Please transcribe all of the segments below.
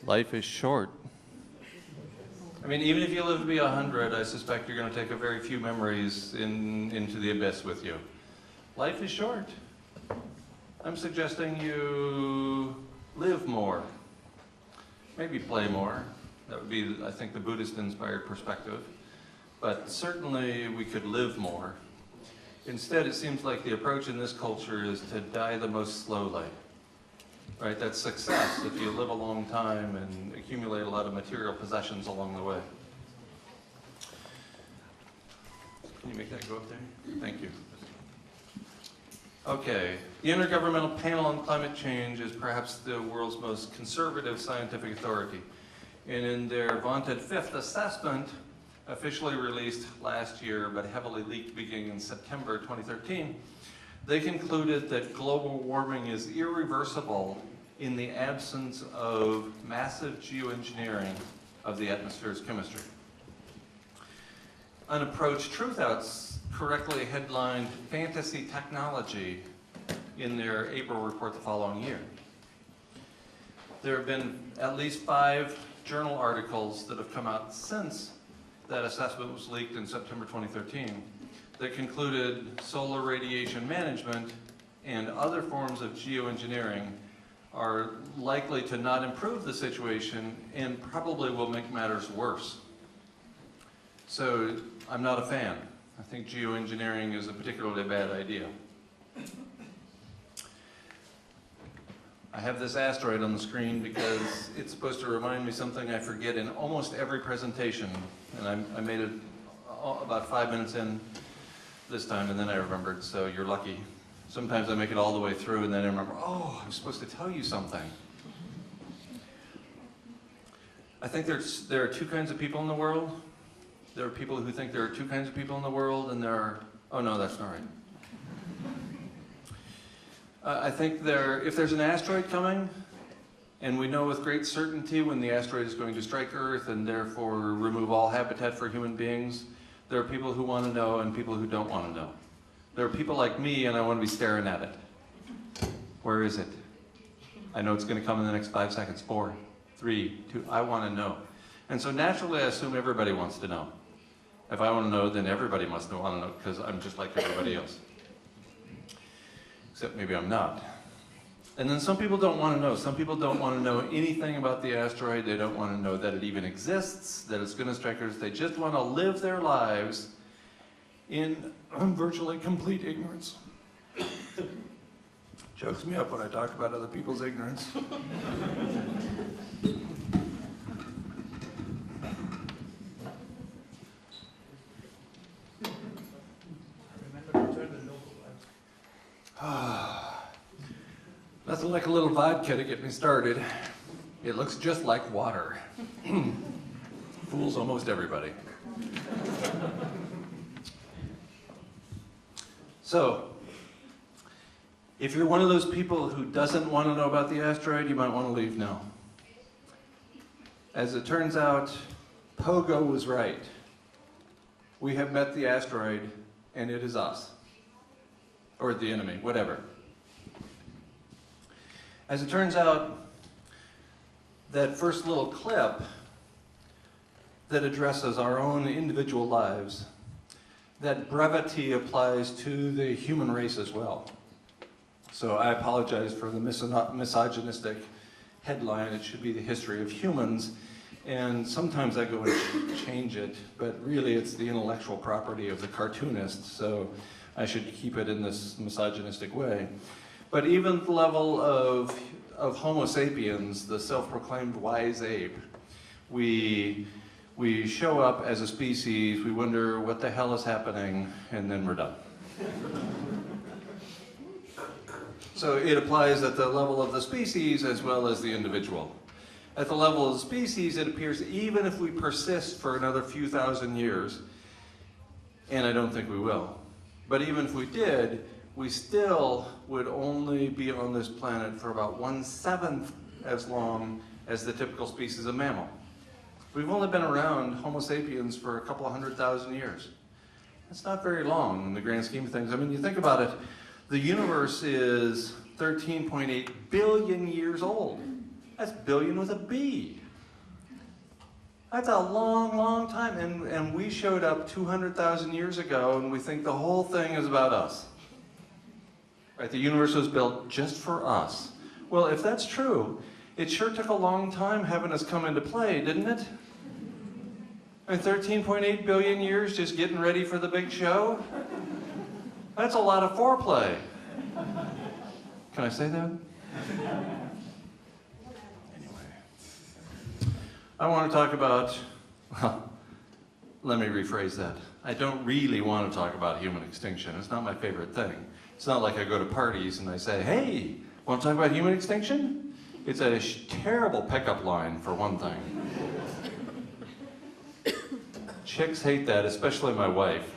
Life is short. I mean, even if you live to be 100, I suspect you're going to take a very few memories into the abyss with you. Life is short. I'm suggesting you live more. Maybe play more. That would be, I think, the Buddhist-inspired perspective. But certainly we could live more. Instead, it seems like the approach in this culture is to die the most slowly. Right? That's success if you live a long time and accumulate a lot of material possessions along the way. Can you make that go up there? Thank you. Okay, the Intergovernmental Panel on Climate Change is perhaps the world's most conservative scientific authority. And in their vaunted fifth assessment, officially released last year but heavily leaked beginning in September 2013, they concluded that global warming is irreversible in the absence of massive geoengineering of the atmosphere's chemistry. Unapproached Truthouts correctly headlined Fantasy Technology in their April report the following year. There have been at least 5 journal articles that have come out since that assessment was leaked in September 2013 that concluded solar radiation management and other forms of geoengineering are likely to not improve the situation and probably will make matters worse. So I'm not a fan. I think geoengineering is a particularly bad idea. I have this asteroid on the screen because it's supposed to remind me something I forget in almost every presentation. And I made it about 5 minutes in this time, and then I remembered, so you're lucky. Sometimes I make it all the way through, and then I remember, oh, I'm supposed to tell you something. I think there are 2 kinds of people in the world. There are people who think there are 2 kinds of people in the world, and there are, oh no, that's not right. I think if there's an asteroid coming, and we know with great certainty when the asteroid is going to strike Earth and therefore remove all habitat for human beings, there are people who want to know and people who don't want to know. There are people like me, and I want to be staring at it. Where is it? I know it's going to come in the next 5 seconds. 4, 3, 2, I want to know. And so naturally I assume everybody wants to know. If I want to know, then everybody must want to know, because I'm just like everybody else. Except maybe I'm not. And then some people don't want to know. Some people don't want to know anything about the asteroid. They don't want to know that it even exists, that it's going to strike Earth. They just want to live their lives in virtually complete ignorance. Chokes me up when I talk about other people's ignorance. Nothing like a little vodka to get me started. It looks just like water. Fools almost everybody. So, if you're one of those people who doesn't want to know about the asteroid, you might want to leave now. As it turns out, Pogo was right. We have met the asteroid, and it is us. Or the enemy, whatever. As it turns out, that first little clip that addresses our own individual lives, that brevity applies to the human race as well. So I apologize for the misogynistic headline. It should be the history of humans. And sometimes I go and change it, but really it's the intellectual property of the cartoonist, so I should keep it in this misogynistic way. But even the level of Homo sapiens, the self-proclaimed wise ape, we show up as a species, we wonder what the hell is happening, and then we're done. So it applies at the level of the species as well as the individual. At the level of the species, it appears even if we persist for another few thousand years, and I don't think we will, but even if we did, we still would only be on this planet for about 1/7 as long as the typical species of mammal. We've only been around, Homo sapiens, for a couple of 100,000 years. That's not very long in the grand scheme of things. I mean, you think about it, the universe is 13.8 billion years old. That's billion with a B. That's a long, long time, and we showed up 200,000 years ago, and we think the whole thing is about us. Right? The universe was built just for us. Well, if that's true, it sure took a long time having us come into play, didn't it? I mean, 13.8 billion years just getting ready for the big show? That's a lot of foreplay. Can I say that? I want to talk about, well, let me rephrase that. I don't really want to talk about human extinction. It's not my favorite thing. It's not like I go to parties and I say, hey, want to talk about human extinction? It's a terrible pickup line, for one thing. Chicks hate that, especially my wife.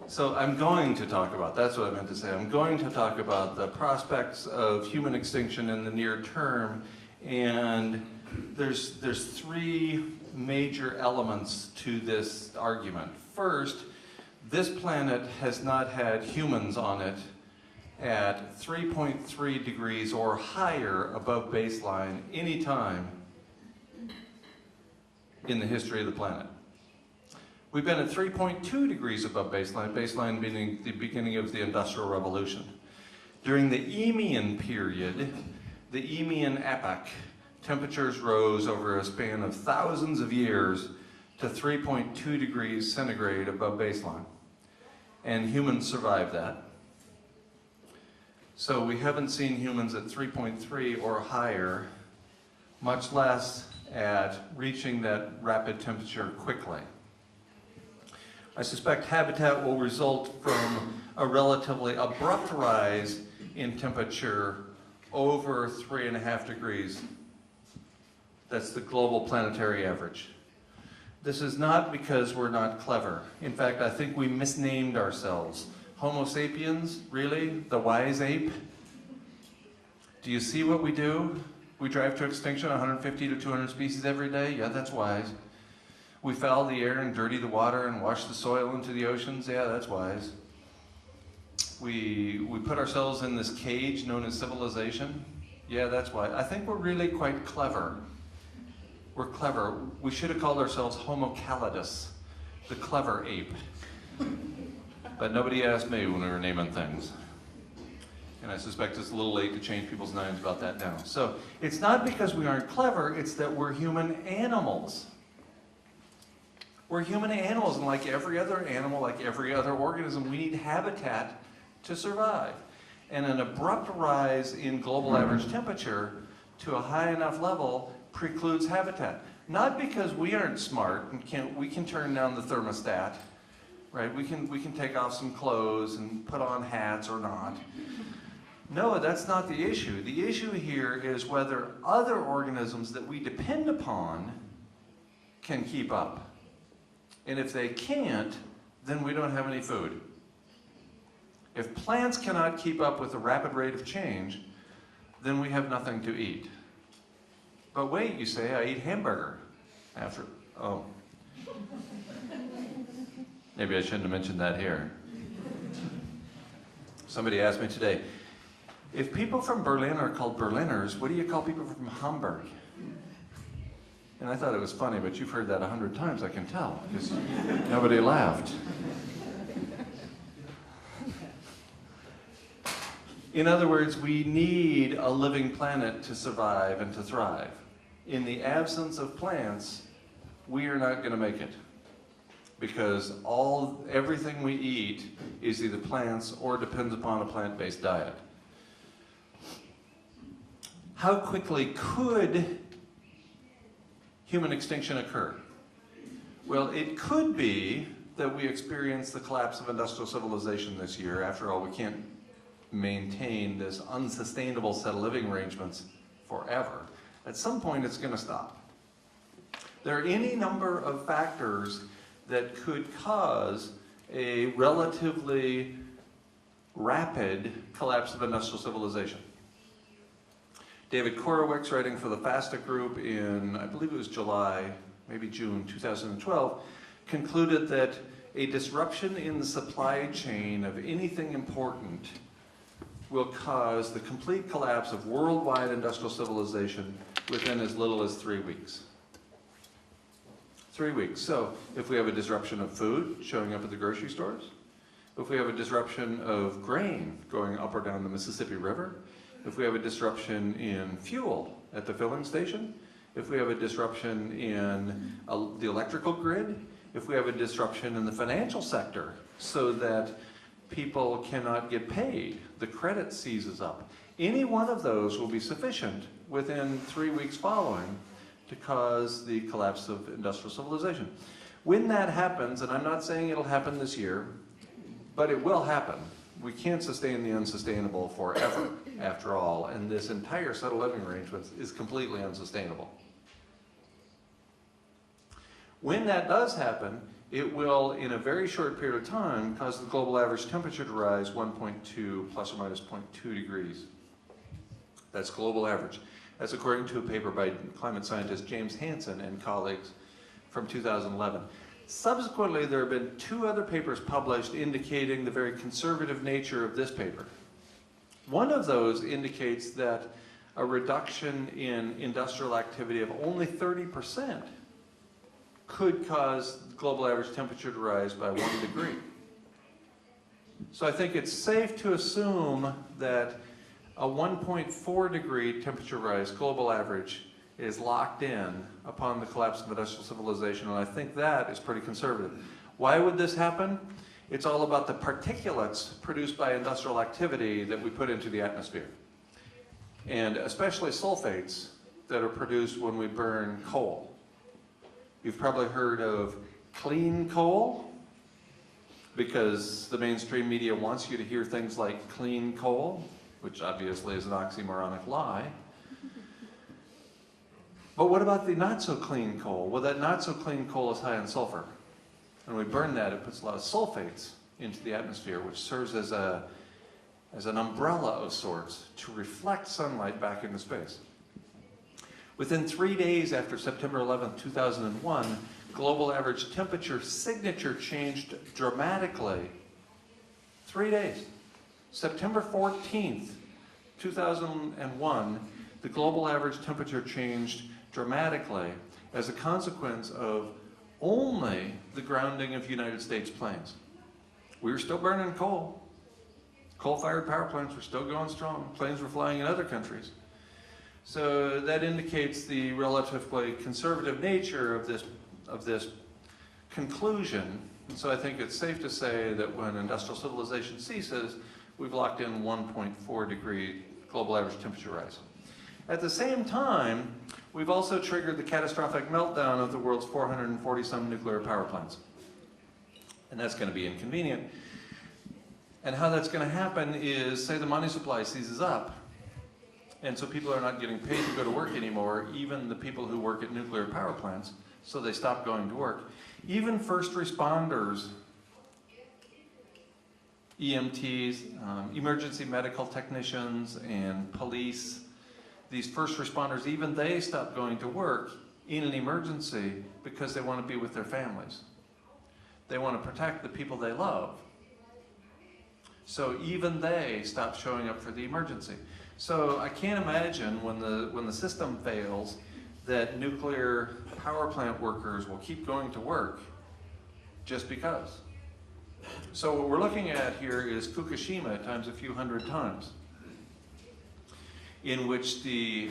So I'm going to talk about, that's what I meant to say, I'm going to talk about the prospects of human extinction in the near term, and there's three major elements to this argument. First, this planet has not had humans on it at 3.3 degrees or higher above baseline any time in the history of the planet. We've been at 3.2 degrees above baseline, baseline being the beginning of the Industrial Revolution. During the Eemian period, the Eemian epoch, temperatures rose over a span of thousands of years to 3.2 degrees centigrade above baseline. And humans survived that. So we haven't seen humans at 3.3 or higher, much less at reaching that rapid temperature quickly. I suspect habitat will result from a relatively abrupt rise in temperature over 3.5 degrees. That's the global planetary average. This is not because we're not clever. In fact, I think we misnamed ourselves. Homo sapiens, really? The wise ape? Do you see what we do? We drive to extinction 150 to 200 species every day? Yeah, that's wise. We foul the air and dirty the water and wash the soil into the oceans? Yeah, that's wise. We put ourselves in this cage known as civilization? Yeah, that's wise. I think we're really quite clever. We're clever. We should have called ourselves Homo calidus, the clever ape. But nobody asked me when we were naming things. And I suspect it's a little late to change people's minds about that now. So it's not because we aren't clever, it's that we're human animals. We're human animals, and like every other animal, like every other organism, we need habitat to survive. And an abrupt rise in global average temperature to a high enough level precludes habitat. Not because we aren't smart and we can turn down the thermostat, right? We can take off some clothes and put on hats or not. No, that's not the issue. The issue here is whether other organisms that we depend upon can keep up. And if they can't, then we don't have any food. If plants cannot keep up with the rapid rate of change, then we have nothing to eat. But wait, you say, I eat hamburger after, oh. Maybe I shouldn't have mentioned that here. Somebody asked me today, if people from Berlin are called Berliners, what do you call people from Hamburg? And I thought it was funny, but you've heard that 100 times, I can tell, because nobody laughed. In other words, we need a living planet to survive and to thrive. In the absence of plants, we are not going to make it. Because everything we eat is either plants or depends upon a plant-based diet. How quickly could human extinction occur? Well, it could be that we experience the collapse of industrial civilization this year. After all, we can't maintain this unsustainable set of living arrangements forever. At some point, it's going to stop. There are any number of factors that could cause a relatively rapid collapse of industrial civilization. David Korowicz, writing for the FASTA group in, I believe it was July, maybe June 2012, concluded that a disruption in the supply chain of anything important will cause the complete collapse of worldwide industrial civilization within as little as 3 weeks. 3 weeks. So if we have a disruption of food showing up at the grocery stores, if we have a disruption of grain going up or down the Mississippi River, if we have a disruption in fuel at the filling station, if we have a disruption in the electrical grid, if we have a disruption in the financial sector so that people cannot get paid, the credit seizes up. Any one of those will be sufficient within 3 weeks following to cause the collapse of industrial civilization. When that happens, and I'm not saying it'll happen this year, but it will happen. We can't sustain the unsustainable forever, after all, and this entire set of living arrangements is completely unsustainable. When that does happen, it will, in a very short period of time, cause the global average temperature to rise 1.2 plus or minus 0.2 degrees. That's global average. That's according to a paper by climate scientist James Hansen and colleagues from 2011. Subsequently, there have been 2 other papers published indicating the very conservative nature of this paper. One of those indicates that a reduction in industrial activity of only 30% could cause global average temperature to rise by 1 degree. So I think it's safe to assume that a 1.4 degree temperature rise, global average, is locked in upon the collapse of industrial civilization, and I think that is pretty conservative. Why would this happen? It's all about the particulates produced by industrial activity that we put into the atmosphere, and especially sulfates that are produced when we burn coal. You've probably heard of clean coal, because the mainstream media wants you to hear things like clean coal, which obviously is an oxymoronic lie. But what about the not-so-clean coal? Well, that not-so-clean coal is high in sulfur. When we burn that, it puts a lot of sulfates into the atmosphere, which serves as an umbrella of sorts to reflect sunlight back into space. Within 3 days after September 11th, 2001, global average temperature signature changed dramatically. 3 days. September 14th, 2001, the global average temperature changed dramatically as a consequence of only the grounding of United States planes. We were still burning coal. Coal-fired power plants were still going strong. Planes were flying in other countries. So that indicates the relatively conservative nature of this conclusion. And so I think it's safe to say that when industrial civilization ceases, we've locked in 1.4 degree global average temperature rise. At the same time, we've also triggered the catastrophic meltdown of the world's 440-some nuclear power plants. And that's going to be inconvenient. And how that's going to happen is, say the money supply seizes up, and so people are not getting paid to go to work anymore, even the people who work at nuclear power plants, so they stop going to work. Even first responders, EMTs, emergency medical technicians, and police, these first responders, even they stop going to work in an emergency because they want to be with their families. They want to protect the people they love. So even they stop showing up for the emergency. So I can't imagine when the system fails that nuclear power plant workers will keep going to work just because. So what we're looking at here is Fukushima times a few hundred times, in which the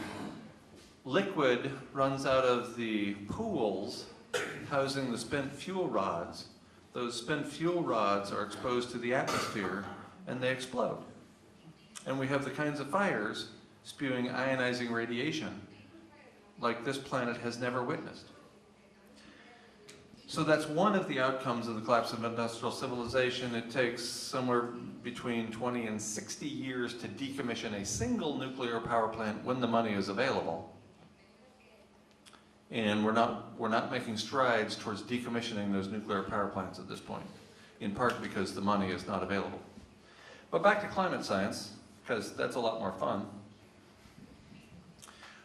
liquid runs out of the pools housing the spent fuel rods. Those spent fuel rods are exposed to the atmosphere and they explode. And we have the kinds of fires spewing ionizing radiation like this planet has never witnessed. So that's one of the outcomes of the collapse of industrial civilization. It takes somewhere between 20 and 60 years to decommission a single nuclear power plant when the money is available. And we're not making strides towards decommissioning those nuclear power plants at this point, in part because the money is not available. But back to climate science, because that's a lot more fun.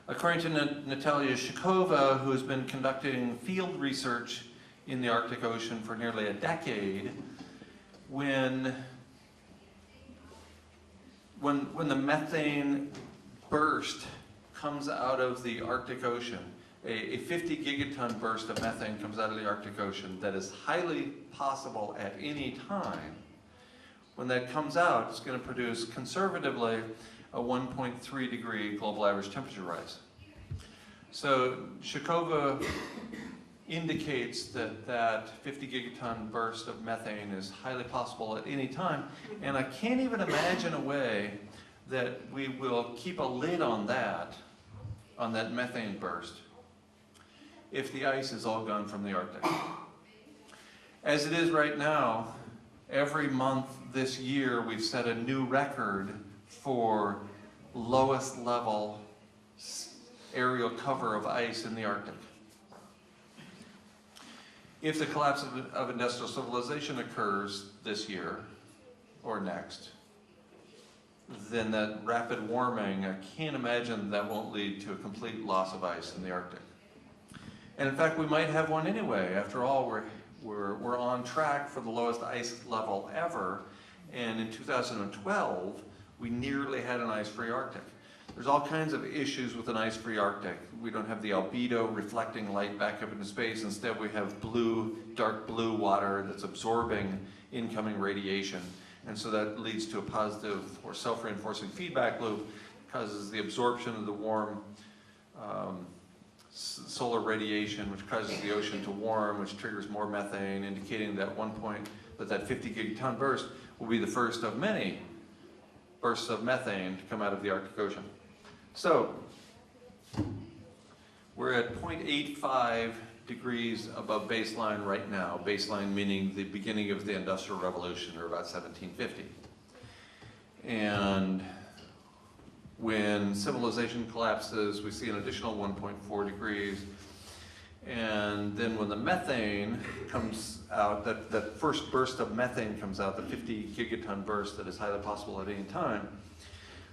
According to Natalia Shikova, who has been conducting field research in the Arctic Ocean for nearly a decade, when when the methane burst comes out of the Arctic Ocean, a 50 gigaton burst of methane comes out of the Arctic Ocean that is highly possible at any time. When that comes out, it's going to produce conservatively a 1.3 degree global average temperature rise. So Shkova indicates that that 50 gigaton burst of methane is highly possible at any time, and I can't even imagine a way that we will keep a lid on that methane burst, if the ice is all gone from the Arctic. As it is right now, every month this year we've set a new record for lowest level aerial cover of ice in the Arctic. If the collapse of industrial civilization occurs this year or next, then that rapid warming, I can't imagine that won't lead to a complete loss of ice in the Arctic. And in fact, we might have one anyway. After all, we're on track for the lowest ice level ever, and in 2012, we nearly had an ice-free Arctic. There's all kinds of issues with an ice-free Arctic. We don't have the albedo reflecting light back up into space. Instead, we have blue, dark blue water that's absorbing incoming radiation. And so that leads to a positive or self-reinforcing feedback loop, causes the absorption of the warm solar radiation, which causes the ocean to warm, which triggers more methane, indicating that at one point that 50 gigaton burst will be the first of many bursts of methane to come out of the Arctic Ocean. So we're at 0.85 degrees above baseline right now, baseline meaning the beginning of the Industrial Revolution, or about 1750. And when civilization collapses, we see an additional 1.4 degrees. And then when the methane comes out, that first burst of methane comes out, the 50 gigaton burst that is highly possible at any time,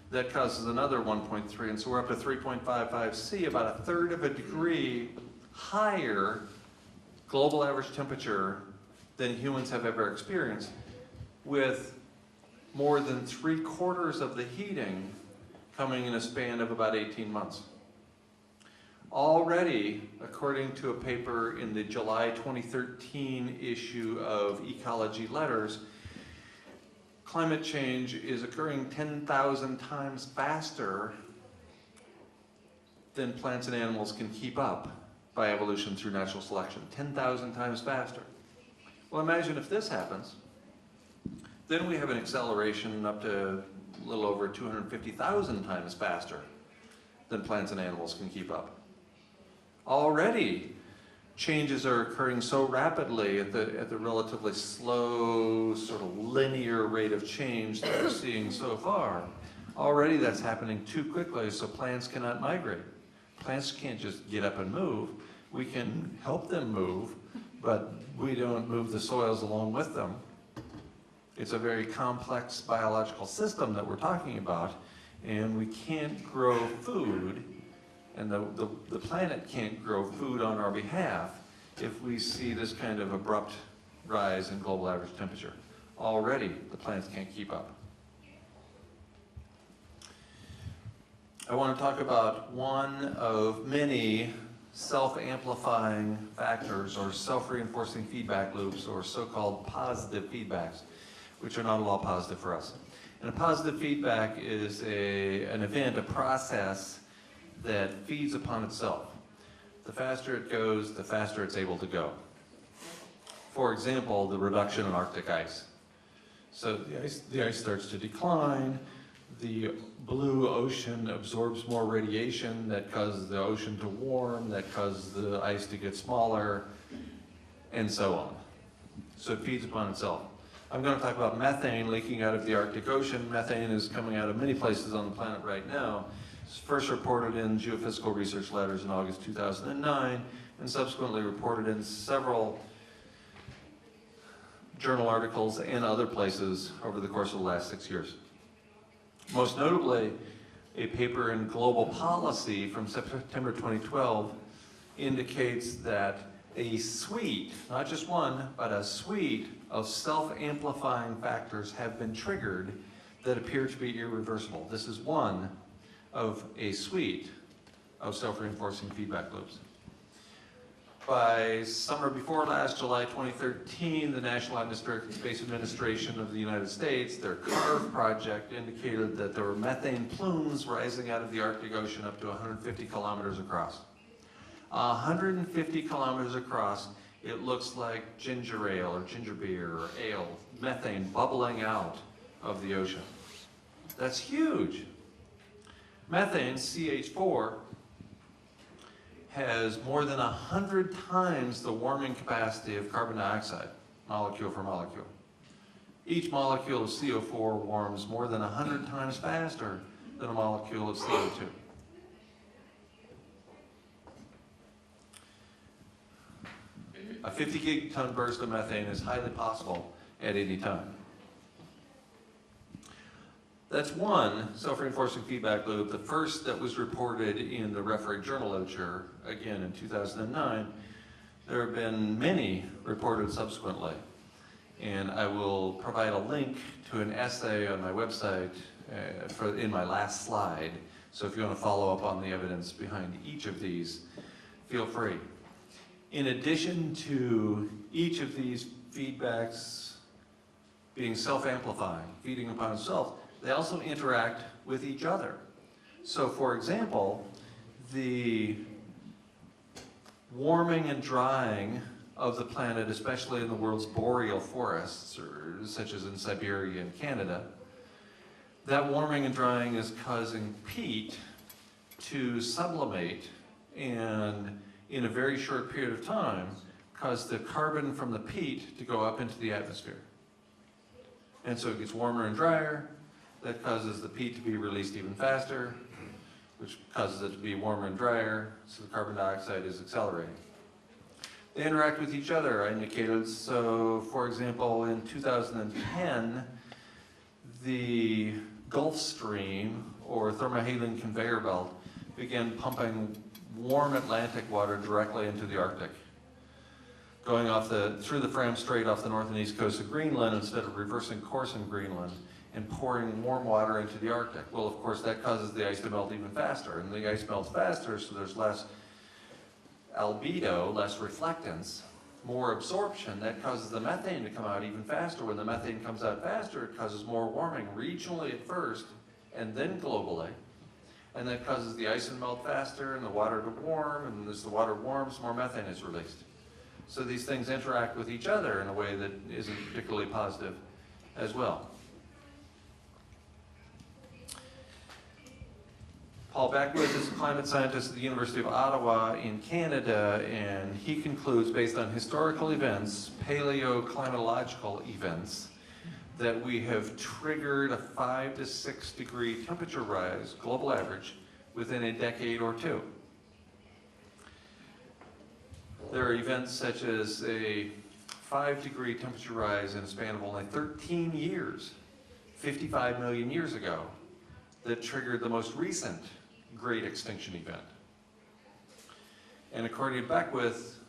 that causes another 1.3, and so we're up to 3.55 C, about a third of a degree higher global average temperature than humans have ever experienced, with more than 3/4 of the heating coming in a span of about 18 months. Already, according to a paper in the July 2013 issue of Ecology Letters, climate change is occurring 10,000 times faster than plants and animals can keep up by evolution through natural selection. 10,000 times faster. Well, imagine if this happens. Then we have an acceleration up to a little over 250,000 times faster than plants and animals can keep up. Already, changes are occurring so rapidly at the relatively slow, sort of linear rate of change that we're seeing so far. Already that's happening too quickly, so plants cannot migrate. Plants can't just get up and move. We can help them move, but we don't move the soils along with them. It's a very complex biological system that we're talking about, and we can't grow food, and the planet can't grow food on our behalf if we see this kind of abrupt rise in global average temperature. Already, the plants can't keep up. I want to talk about one of many self-amplifying factors or self-reinforcing feedback loops, or so-called positive feedbacks, which are not at all positive for us. And a positive feedback is an event, a process that feeds upon itself. The faster it goes, the faster it's able to go. For example, the reduction in Arctic ice. So the ice starts to decline, the blue ocean absorbs more radiation that causes the ocean to warm, that causes the ice to get smaller, and so on. So it feeds upon itself. I'm going to talk about methane leaking out of the Arctic Ocean. Methane is coming out of many places on the planet right now. It's first reported in Geophysical Research Letters in August 2009, and subsequently reported in several journal articles and other places over the course of the last 6 years. Most notably, a paper in Global Policy from September 2012 indicates that a suite, not just one, but a suite of self-amplifying factors have been triggered that appear to be irreversible. This is one of a suite of self-reinforcing feedback loops. By summer before last, July 2013, the National Atmospheric and Space Administration of the United States, their CARVE project, indicated that there were methane plumes rising out of the Arctic Ocean up to 150 kilometers across. 150 kilometers across, it looks like ginger ale or ginger beer or ale, methane bubbling out of the ocean. That's huge. Methane, CH4, has more than 100 times the warming capacity of carbon dioxide, molecule for molecule. Each molecule of CO4 warms more than 100 times faster than a molecule of CO2. A 50 gigaton burst of methane is highly possible at any time. That's one self-reinforcing feedback loop, the first that was reported in the refereed journal literature, again in 2009. There have been many reported subsequently, and I will provide a link to an essay on my website in my last slide, so if you want to follow up on the evidence behind each of these, feel free. In addition to each of these feedbacks being self-amplifying, feeding upon itself, they also interact with each other. So for example, the warming and drying of the planet, especially in the world's boreal forests, such as in Siberia and Canada, that warming and drying is causing peat to sublimate and in a very short period of time cause the carbon from the peat to go up into the atmosphere. And so it gets warmer and drier. That causes the peat to be released even faster, which causes it to be warmer and drier, so the carbon dioxide is accelerating. They interact with each other, I indicated. So, for example, in 2010, the Gulf Stream, or thermohaline conveyor belt, began pumping warm Atlantic water directly into the Arctic, going through the Fram Strait off the north and east coast of Greenland instead of reversing course in Greenland, and pouring warm water into the Arctic. Well, of course, that causes the ice to melt even faster, and the ice melts faster, so there's less albedo, less reflectance, more absorption. That causes the methane to come out even faster. When the methane comes out faster, it causes more warming, regionally at first, and then globally. And that causes the ice to melt faster and the water to warm, and as the water warms, more methane is released. So these things interact with each other in a way that isn't particularly positive as well. Paul Beckwith is a climate scientist at the University of Ottawa in Canada, and he concludes, based on historical events, paleoclimatological events, that we have triggered a 5 to 6 degree temperature rise, global average, within a decade or two. There are events such as a 5 degree temperature rise in a span of only 13 years, 55 million years ago, that triggered the most recent great extinction event. And according to Beckwith,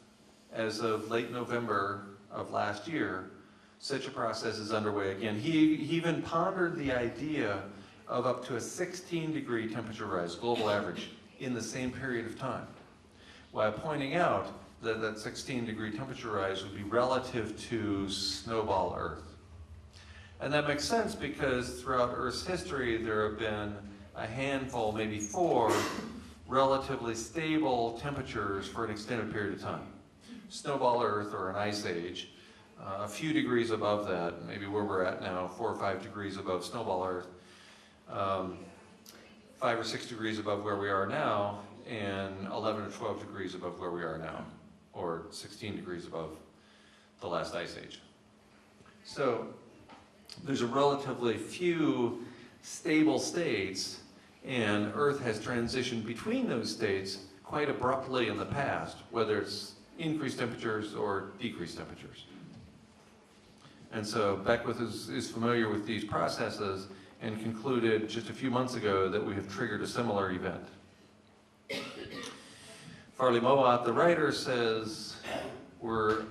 as of late November of last year, such a process is underway again. He even pondered the idea of up to a 16 degree temperature rise, global average, in the same period of time, while pointing out that that 16 degree temperature rise would be relative to snowball Earth. And that makes sense because throughout Earth's history, there have been a handful, maybe 4, relatively stable temperatures for an extended period of time. Snowball Earth, or an ice age, a few degrees above that, maybe where we're at now, 4 or 5 degrees above Snowball Earth, 5 or 6 degrees above where we are now, and 11 or 12 degrees above where we are now, or 16 degrees above the last ice age. So there's a relatively few stable states, and Earth has transitioned between those states quite abruptly in the past, whether it's increased temperatures or decreased temperatures. And so Beckwith is familiar with these processes and concluded just a few months ago that we have triggered a similar event. Farley Mowat, the writer, says we're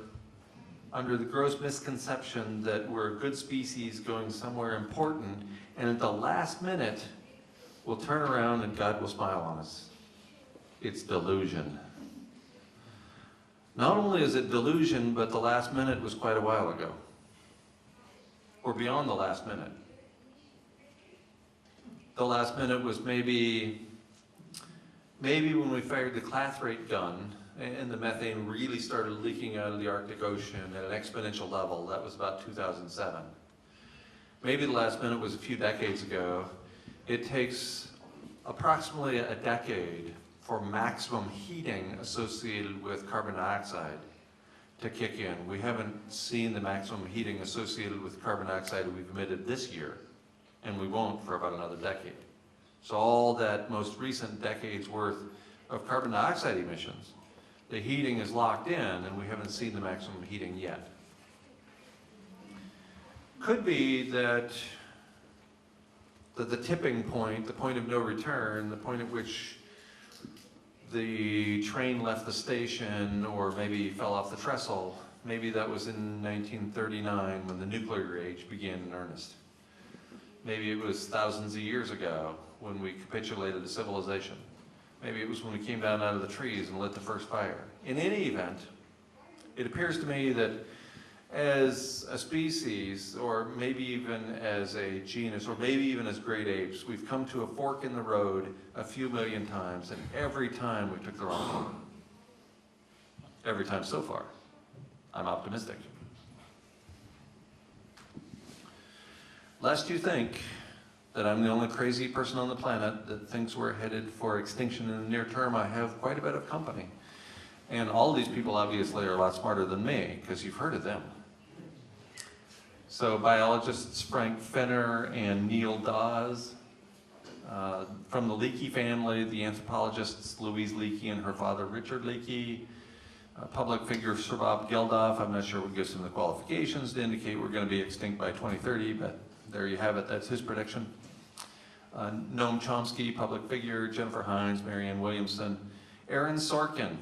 under the gross misconception that we're a good species going somewhere important, and at the last minute, we'll turn around and God will smile on us. It's delusion. Not only is it delusion, but the last minute was quite a while ago. Or beyond the last minute. The last minute was maybe when we fired the clathrate gun and the methane really started leaking out of the Arctic Ocean at an exponential level. That was about 2007. Maybe the last minute was a few decades ago. It takes approximately a decade for maximum heating associated with carbon dioxide to kick in. We haven't seen the maximum heating associated with carbon dioxide we've emitted this year, and we won't for about another decade. So all that most recent decade's worth of carbon dioxide emissions, the heating is locked in and we haven't seen the maximum heating yet. Could be that the tipping point, the point of no return, the point at which the train left the station or maybe fell off the trestle, maybe that was in 1939 when the nuclear age began in earnest. Maybe it was thousands of years ago when we capitulated to civilization. Maybe it was when we came down out of the trees and lit the first fire. In any event, it appears to me that as a species, or maybe even as a genus, or maybe even as great apes, we've come to a fork in the road a few million times, and every time we took the wrong one. Every time so far. I'm optimistic. Lest you think that I'm the only crazy person on the planet that thinks we're headed for extinction in the near term, I have quite a bit of company. And all these people obviously are a lot smarter than me, because you've heard of them. So biologists Frank Fenner and Neil Dawes, from the Leakey family, the anthropologists Louise Leakey and her father Richard Leakey, public figure Sir Bob Geldof. I'm not sure what gives him the qualifications to indicate we're going to be extinct by 2030, but there you have it, that's his prediction. Noam Chomsky, public figure, Jennifer Hines, Marianne Williamson, Aaron Sorkin.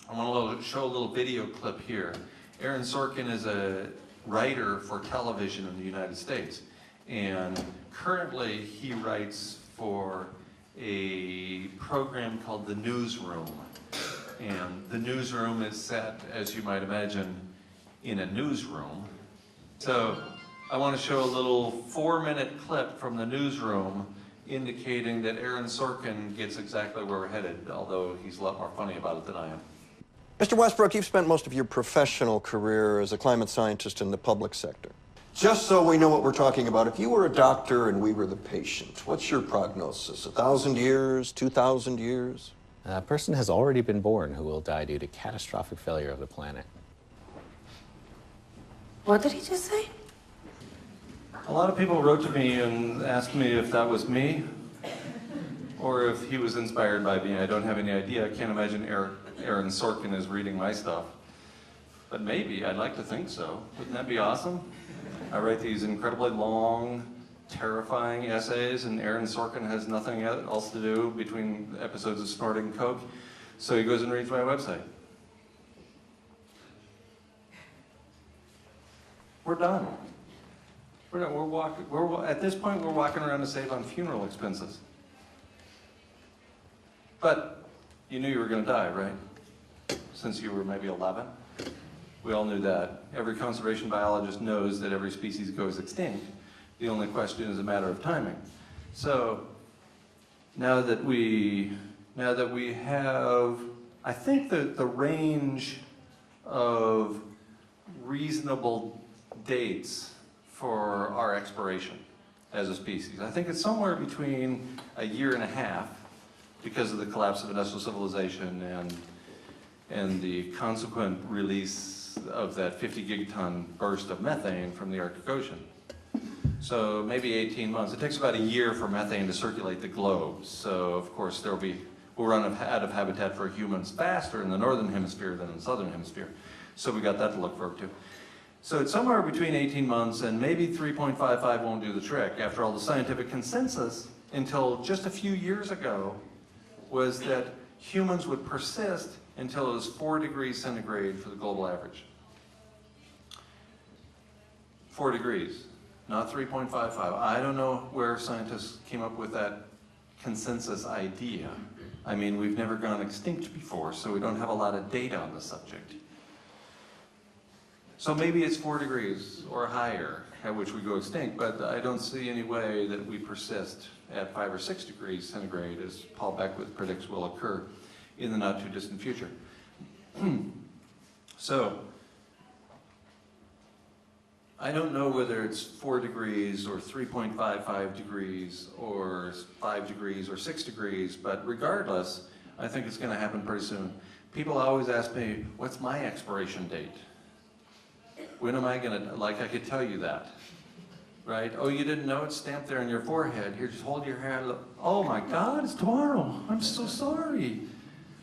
I want to show a little video clip here. Aaron Sorkin is a writer for television in the United States, and currently he writes for a program called The Newsroom. And The Newsroom is set, as you might imagine, in a newsroom. So I want to show a little 4-minute clip from The Newsroom indicating that Aaron Sorkin gets exactly where we're headed, although he's a lot more funny about it than I am. Mr. Westbrook, you've spent most of your professional career as a climate scientist in the public sector. Just so we know what we're talking about, if you were a doctor and we were the patient, what's your prognosis? 1,000 years, 2,000 years? A person has already been born who will die due to catastrophic failure of the planet. What did he just say? A lot of people wrote to me and asked me if that was me, or if he was inspired by me. I don't have any idea. I can't imagine Aaron Sorkin is reading my stuff. But maybe, I'd like to think so. Wouldn't that be awesome? I write these incredibly long, terrifying essays, and Aaron Sorkin has nothing else to do between episodes of snorting coke, so he goes and reads my website. We're done. We're done. At this point, we're walking around to save on funeral expenses. But you knew you were going to die, right? Since you were maybe 11. We all knew that. Every conservation biologist knows that every species goes extinct. The only question is a matter of timing. So now that we have, I think that the range of reasonable dates for our expiration as a species, I think it's somewhere between a year and a half because of the collapse of industrial civilization and the consequent release of that 50 gigaton burst of methane from the Arctic Ocean. So maybe 18 months. It takes about a year for methane to circulate the globe. So of course we'll run out of habitat for humans faster in the northern hemisphere than in the southern hemisphere. So we got that to look forward to. So it's somewhere between 18 months and maybe 3.55 won't do the trick. After all, the scientific consensus until just a few years ago was that humans would persist until it was 4 degrees centigrade for the global average. 4 degrees, not 3.55. I don't know where scientists came up with that consensus idea. I mean, we've never gone extinct before, so we don't have a lot of data on the subject. So maybe it's 4 degrees or higher at which we go extinct, but I don't see any way that we persist at 5 or 6 degrees centigrade, as Paul Beckwith predicts will occur in the not too distant future. So, I don't know whether it's 4 degrees or 3.55 degrees or 5 degrees or 6 degrees, but regardless, I think it's going to happen pretty soon. People always ask me, what's my expiration date? When am I going to, like I could tell you that, right? Oh, you didn't know it's stamped there on your forehead. Here, just hold your hand. Look. Oh my God, it's tomorrow. I'm so sorry.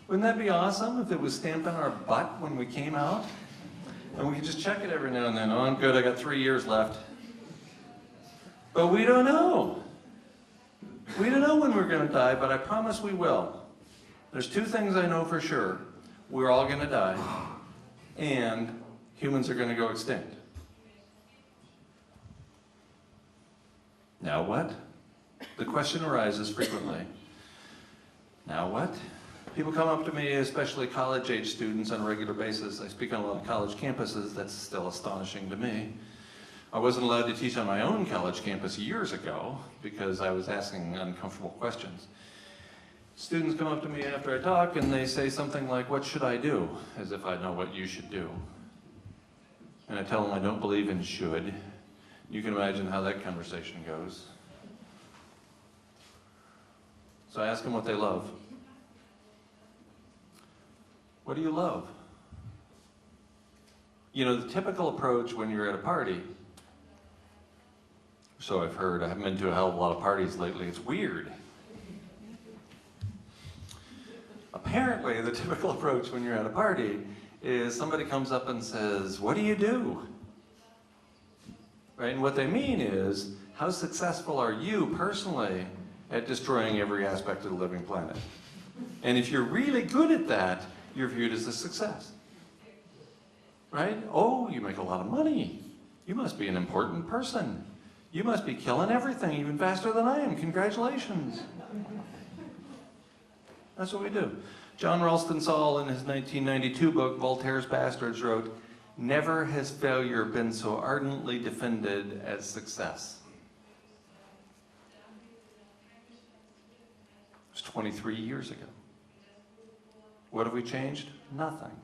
Wouldn't that be awesome if it was stamped on our butt when we came out? And we could just check it every now and then. Oh, I'm good, I got 3 years left. But we don't know. We don't know when we're going to die, but I promise we will. There's 2 things I know for sure. We're all going to die, and humans are going to go extinct. Now what? The question arises frequently. Now what? People come up to me, especially college-age students, on a regular basis. I speak on a lot of college campuses. That's still astonishing to me. I wasn't allowed to teach on my own college campus years ago because I was asking uncomfortable questions. Students come up to me after I talk and they say something like, "What should I do?" As if I know what you should do. And I tell them I don't believe in should. You can imagine how that conversation goes. So I ask them what they love. What do you love? You know, the typical approach when you're at a party, so I've heard, I haven't been to a hell of a lot of parties lately, it's weird. Apparently, the typical approach when you're at a party is somebody comes up and says, "What do you do?" Right? And what they mean is, how successful are you personally at destroying every aspect of the living planet? And if you're really good at that, you're viewed as a success. Right? Oh, you make a lot of money. You must be an important person. You must be killing everything even faster than I am. Congratulations. That's what we do. John Ralston Saul, in his 1992 book, Voltaire's Bastards, wrote, "Never has failure been so ardently defended as success." It was 23 years ago. What have we changed? Nothing.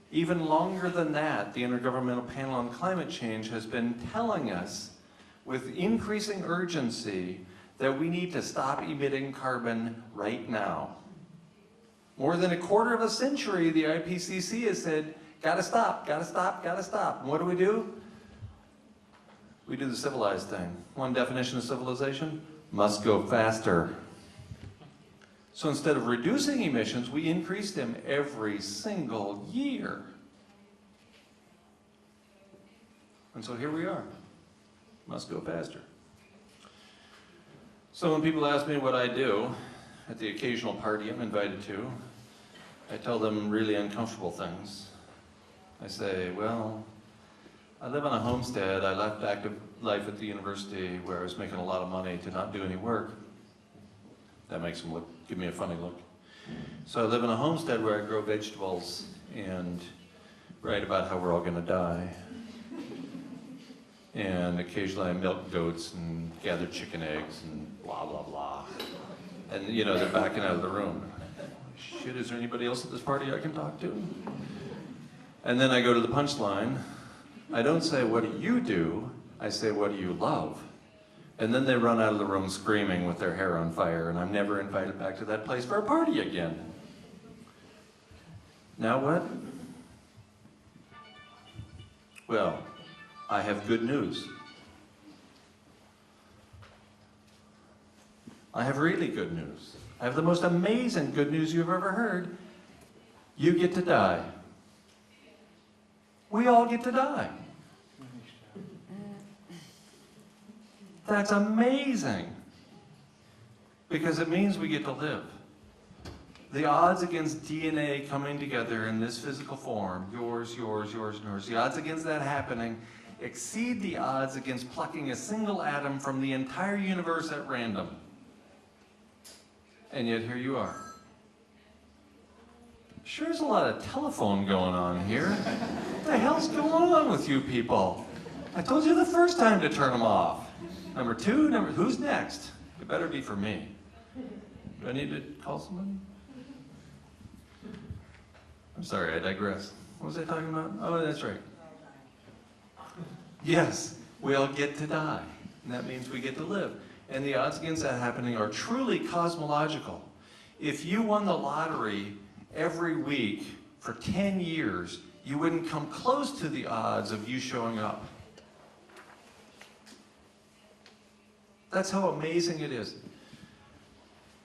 Even longer than that, the Intergovernmental Panel on Climate Change has been telling us with increasing urgency that we need to stop emitting carbon right now. More than a quarter of a century, the IPCC has said, gotta stop, gotta stop, gotta stop. And what do? We do the civilized thing. One definition of civilization, must go faster. So instead of reducing emissions, we increase them every single year. And so here we are. Must go faster. So when people ask me what I do at the occasional party I'm invited to, I tell them really uncomfortable things. I say, well, I live on a homestead. I left active life at the university where I was making a lot of money to not do any work. That makes them give me a funny look. So I live in a homestead where I grow vegetables and write about how we're all going to die. And occasionally I milk goats and gather chicken eggs and blah, blah, blah. And, you know, they're backing out of the room. Shit, is there anybody else at this party I can talk to? And then I go to the punchline. I don't say, what do you do? I say, what do you love? And then they run out of the room screaming with their hair on fire, and I'm never invited back to that place for a party again. Now what? Well, I have good news. I have really good news. I have the most amazing good news you've ever heard. You get to die. We all get to die. That's amazing. Because it means we get to live. The odds against DNA coming together in this physical form, yours, yours, yours, and yours, the odds against that happening exceed the odds against plucking a single atom from the entire universe at random. And yet here you are. Sure is a lot of telephone going on here. What the hell's going on with you people? I told you the first time to turn them off. Number two, who's next? It better be for me. Do I need to call somebody? I'm sorry, I digress. What was I talking about? Oh, that's right. Yes, we all get to die. And that means we get to live. And the odds against that happening are truly cosmological. If you won the lottery every week for 10 years, you wouldn't come close to the odds of you showing up. That's how amazing it is.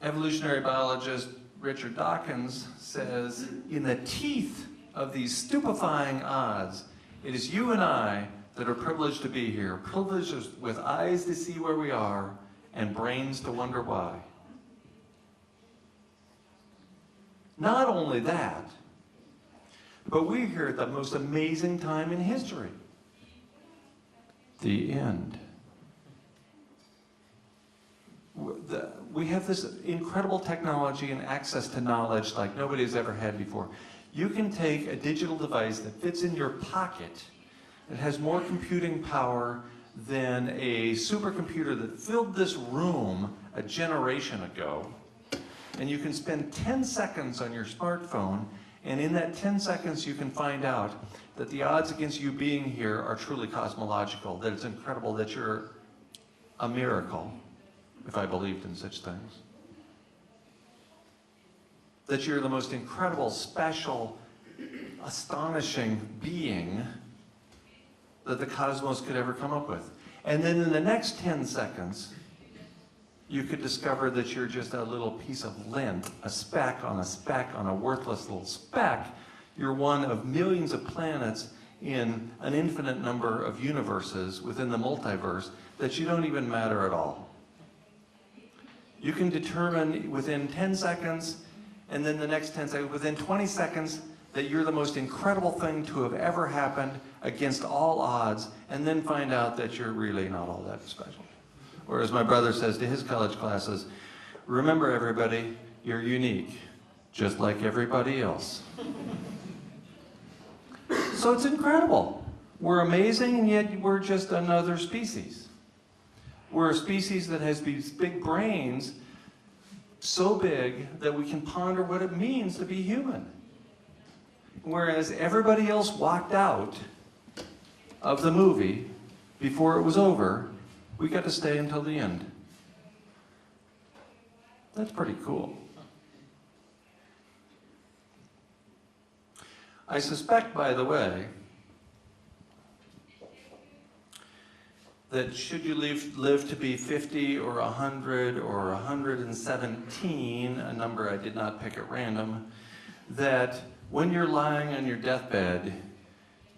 Evolutionary biologist Richard Dawkins says, in the teeth of these stupefying odds, it is you and I that are privileged to be here, privileged with eyes to see where we are and brains to wonder why. Not only that, but we're here at the most amazing time in history. The end. We have this incredible technology and access to knowledge like nobody's ever had before. You can take a digital device that fits in your pocket that has more computing power than a supercomputer that filled this room a generation ago, and you can spend 10 seconds on your smartphone, and in that 10 seconds you can find out that the odds against you being here are truly cosmological, that it's incredible, that you're a miracle, if I believed in such things. That you're the most incredible, special, astonishing being that the cosmos could ever come up with. And then in the next 10 seconds, you could discover that you're just a little piece of lint, a speck on a worthless little speck. You're one of millions of planets in an infinite number of universes within the multiverse that you don't even matter at all. You can determine within 10 seconds, and then the next 10 seconds, within 20 seconds, that you're the most incredible thing to have ever happened against all odds, and then find out that you're really not all that special. Or as my brother says to his college classes, remember everybody, you're unique, just like everybody else. So it's incredible. We're amazing, and yet we're just another species. We're a species that has these big brains, so big that we can ponder what it means to be human. Whereas everybody else walked out of the movie before it was over, we got to stay until the end. That's pretty cool. I suspect, by the way, that should you live to be 50 or 100 or 117, a number I did not pick at random, that when you're lying on your deathbed,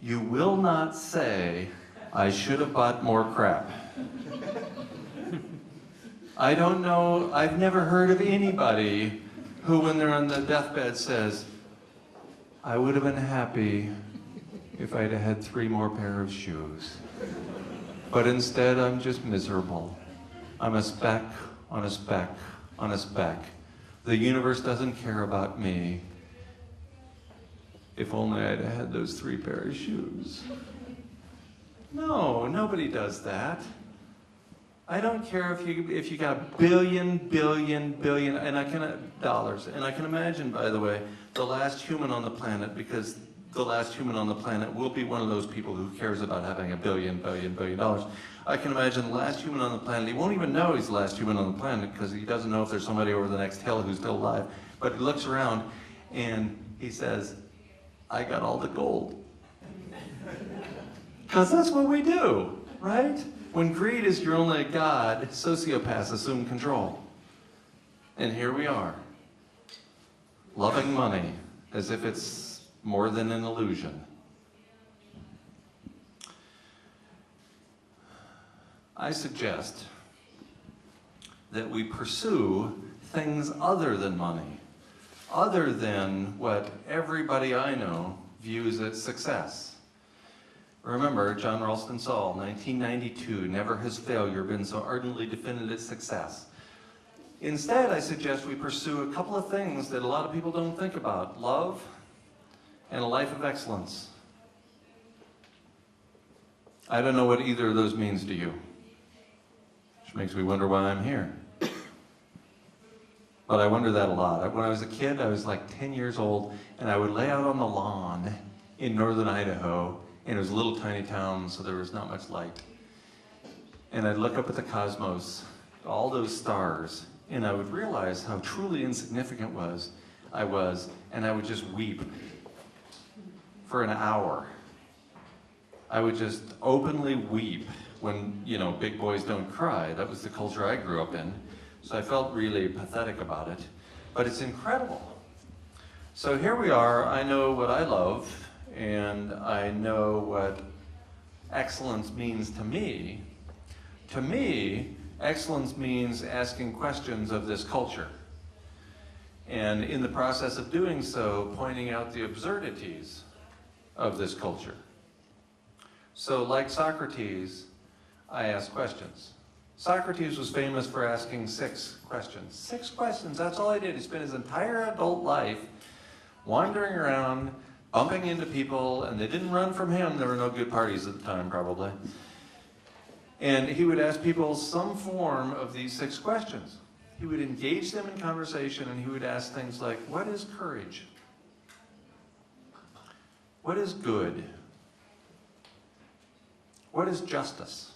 you will not say, I should have bought more crap. I don't know, I've never heard of anybody who, when they're on the deathbed, says, I would have been happy if I'd have had 3 more pair of shoes. But instead, I'm just miserable. I'm a speck on a speck on a speck. The universe doesn't care about me. If only I'd had those 3 pair of shoes. No, nobody does that. I don't care if you got billion, and I can dollars, and I can imagine, by the way, the last human on the planet, because the last human on the planet will be one of those people who cares about having $1 billion dollars. I can imagine the last human on the planet. He won't even know he's the last human on the planet because he doesn't know if there's somebody over the next hill who's still alive. But he looks around and he says, I got all the gold. Because that's what we do, right? When greed is your only god, sociopaths assume control. And here we are, loving money as if it's more than an illusion. I suggest that we pursue things other than money, other than what everybody I know views as success. Remember, John Ralston Saul, 1992, never has failure been so ardently defended as success. Instead, I suggest we pursue a couple of things that a lot of people don't think about: love and a life of excellence. I don't know what either of those means to you, which makes me wonder why I'm here. But I wonder that a lot. When I was a kid, I was like 10 years old, and I would lay out on the lawn in northern Idaho, and it was a little tiny town, so there was not much light. And I'd look up at the cosmos, all those stars, and I would realize how truly insignificant I was, and I would just weep for an hour. I would just openly weep when, you know, big boys don't cry. That was the culture I grew up in. So I felt really pathetic about it. But it's incredible. So here we are. I know what I love, and I know what excellence means to me. To me, excellence means asking questions of this culture. And in the process of doing so, pointing out the absurdities of this culture. So like Socrates, I ask questions. Socrates was famous for asking 6 questions. 6 questions, that's all he did. He spent his entire adult life wandering around, bumping into people, and they didn't run from him. There were no good parties at the time, probably. And he would ask people some form of these 6 questions. He would engage them in conversation, and he would ask things like, what is courage? What is good? What is justice?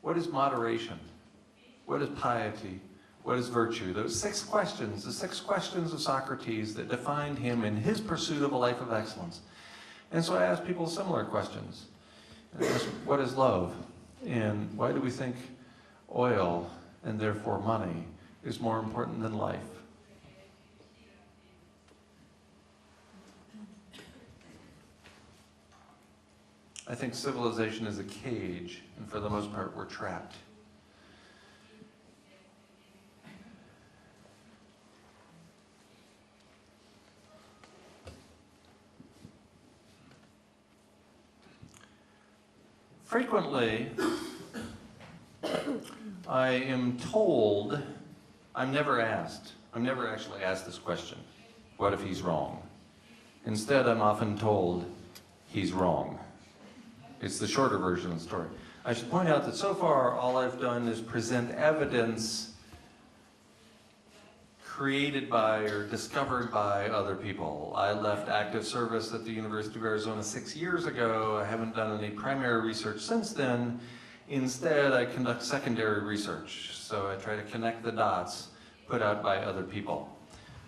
What is moderation? What is piety? What is virtue? Those 6 questions, the 6 questions of Socrates that defined him in his pursuit of a life of excellence. And so I ask people similar questions. I ask, what is love? And why do we think oil, and therefore money, is more important than life? I think civilization is a cage, and for the most part, we're trapped. Frequently, I am told, I'm never actually asked this question, what if he's wrong? Instead, I'm often told, he's wrong. It's the shorter version of the story. I should point out that so far, all I've done is present evidence created by or discovered by other people. I left active service at the University of Arizona 6 years ago. I haven't done any primary research since then. Instead, I conduct secondary research. So I try to connect the dots put out by other people.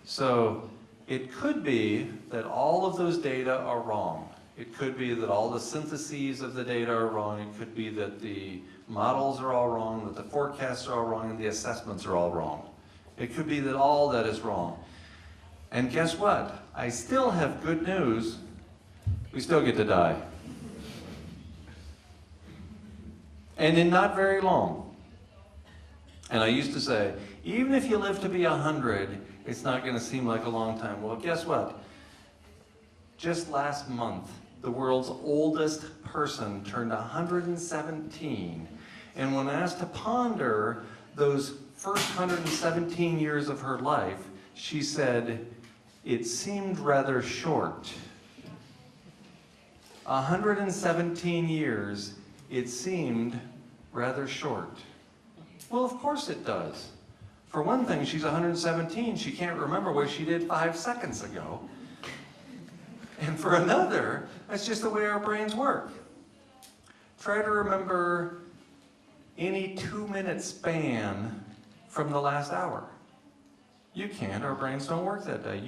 So it could be that all of those data are wrong. It could be that all the syntheses of the data are wrong. It could be that the models are all wrong, that the forecasts are all wrong, and the assessments are all wrong. It could be that all that is wrong. And guess what? I still have good news. We still get to die. And in not very long. And I used to say, even if you live to be 100, it's not going to seem like a long time. Well, guess what? Just last month, the world's oldest person turned 117. And when asked to ponder those first 117 years of her life, she said, it seemed rather short. 117 years, it seemed rather short. Well, of course it does. For one thing, she's 117. She can't remember what she did 5 seconds ago. And for another, that's just the way our brains work. Try to remember any 2-minute span from the last hour. You can't, our brains don't work that day.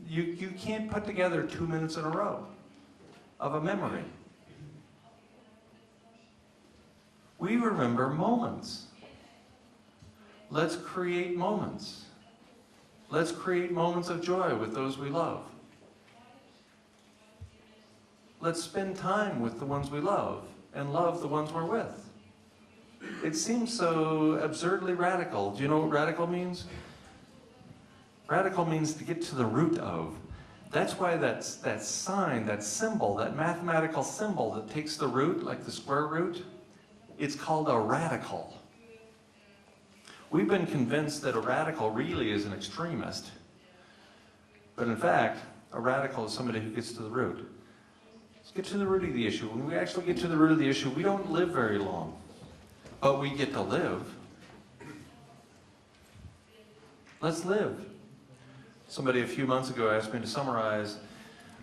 You can't put together 2 minutes in a row of a memory. We remember moments. Let's create moments. Let's create moments of joy with those we love. Let's spend time with the ones we love and love the ones we're with. It seems so absurdly radical. Do you know what radical means? Radical means to get to the root of. That's why that sign, that symbol, that mathematical symbol that takes the root, like the square root, it's called a radical. We've been convinced that a radical really is an extremist. But in fact, a radical is somebody who gets to the root. Let's get to the root of the issue. When we actually get to the root of the issue, we don't live very long, but we get to live. Let's live. Somebody a few months ago asked me to summarize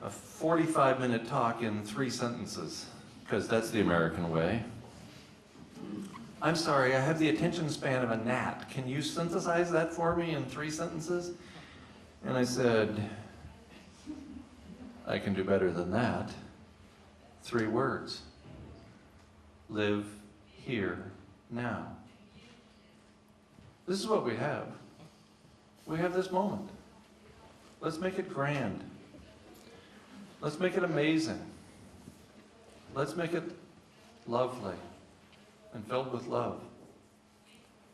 a 45-minute talk in 3 sentences, because that's the American way. I'm sorry, I have the attention span of a gnat. Can you synthesize that for me in 3 sentences? And I said, I can do better than that. 3 words. Live here now. This is what we have. We have this moment. Let's make it grand. Let's make it amazing. Let's make it lovely and filled with love.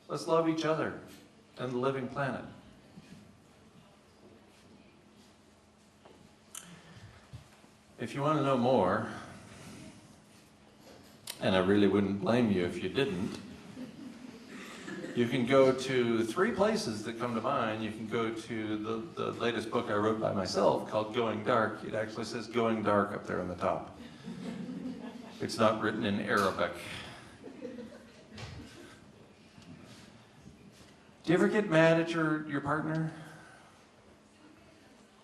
Let's love each other and the living planet. If you want to know more, and I really wouldn't blame you if you didn't, you can go to 3 places that come to mind. You can go to the latest book I wrote by myself called Going Dark. It actually says Going Dark up there on the top. It's not written in Arabic. Do you ever get mad at your partner?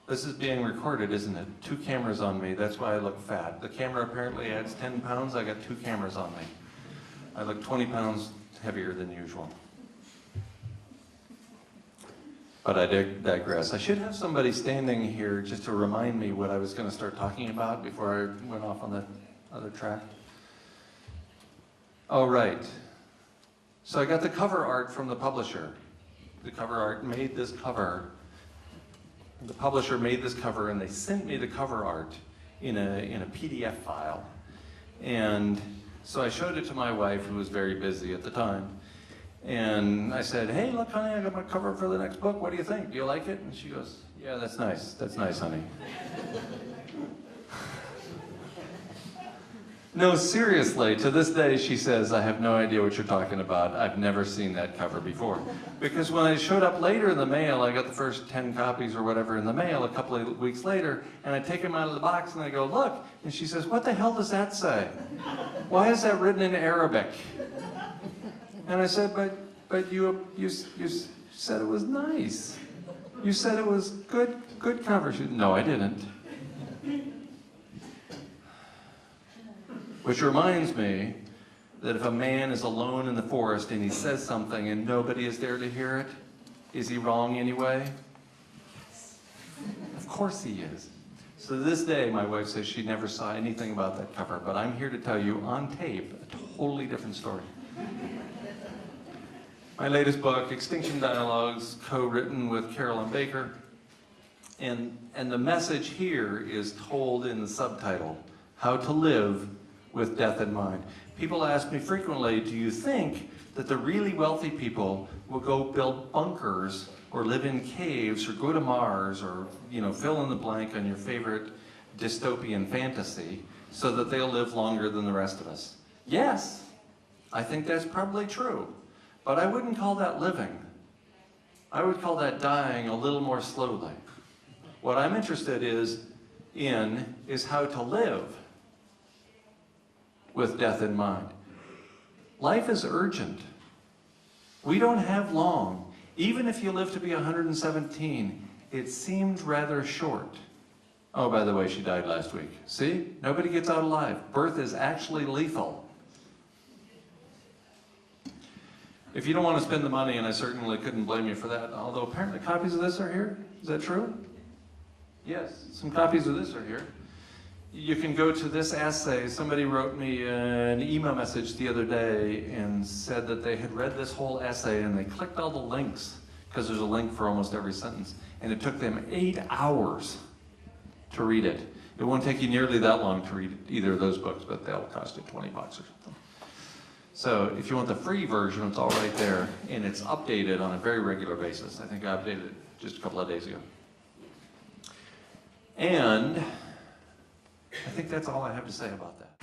This is being recorded, isn't it? 2 cameras on me, that's why I look fat. The camera apparently adds 10 pounds, I got 2 cameras on me. I look 20 pounds heavier than usual. But I digress. I should have somebody standing here just to remind me what I was going to start talking about before I went off on the other track. Oh, right. So I got the cover art from the publisher. The cover art made this cover. The publisher made this cover, and they sent me the cover art in a PDF file. And so I showed it to my wife, who was very busy at the time. And I said, hey, look, honey, I got my cover for the next book. What do you think? Do you like it? And she goes, yeah, that's nice. That's nice, honey. No, seriously, to this day, she says, I have no idea what you're talking about. I've never seen that cover before. Because when I showed up later in the mail, I got the first 10 copies or whatever in the mail a couple of weeks later, and I take them out of the box and I go, look, and she says, what the hell does that say? Why is that written in Arabic? And I said, but you said it was nice. You said it was good cover. She said, no, I didn't. Which reminds me that if a man is alone in the forest and he says something and nobody is there to hear it, is he wrong anyway? Of course he is. So to this day, my wife says she never saw anything about that cover, but I'm here to tell you on tape a totally different story. My latest book, Extinction Dialogues, co-written with Carolyn Baker, and the message here is told in the subtitle, How to Live with Death in Mind. People ask me frequently, do you think that the really wealthy people will go build bunkers or live in caves or go to Mars or, fill in the blank on your favorite dystopian fantasy so that they'll live longer than the rest of us? Yes, I think that's probably true, but I wouldn't call that living. I would call that dying a little more slowly. What I'm interested in is how to live with death in mind. Life is urgent. We don't have long. Even if you live to be 117, it seemed rather short. Oh, by the way, she died last week. See? Nobody gets out alive. Birth is actually lethal. If you don't want to spend the money, and I certainly couldn't blame you for that, although apparently copies of this are here. Is that true? Yes, some copies of this are here. You can go to this essay. Somebody wrote me an email message the other day and said that they had read this whole essay and they clicked all the links, because there's a link for almost every sentence, and it took them 8 hours to read it. It won't take you nearly that long to read either of those books, but they'll cost you $20 or something. So if you want the free version, it's all right there, and it's updated on a very regular basis. I think I updated it just a couple of days ago. And I think that's all I have to say about that.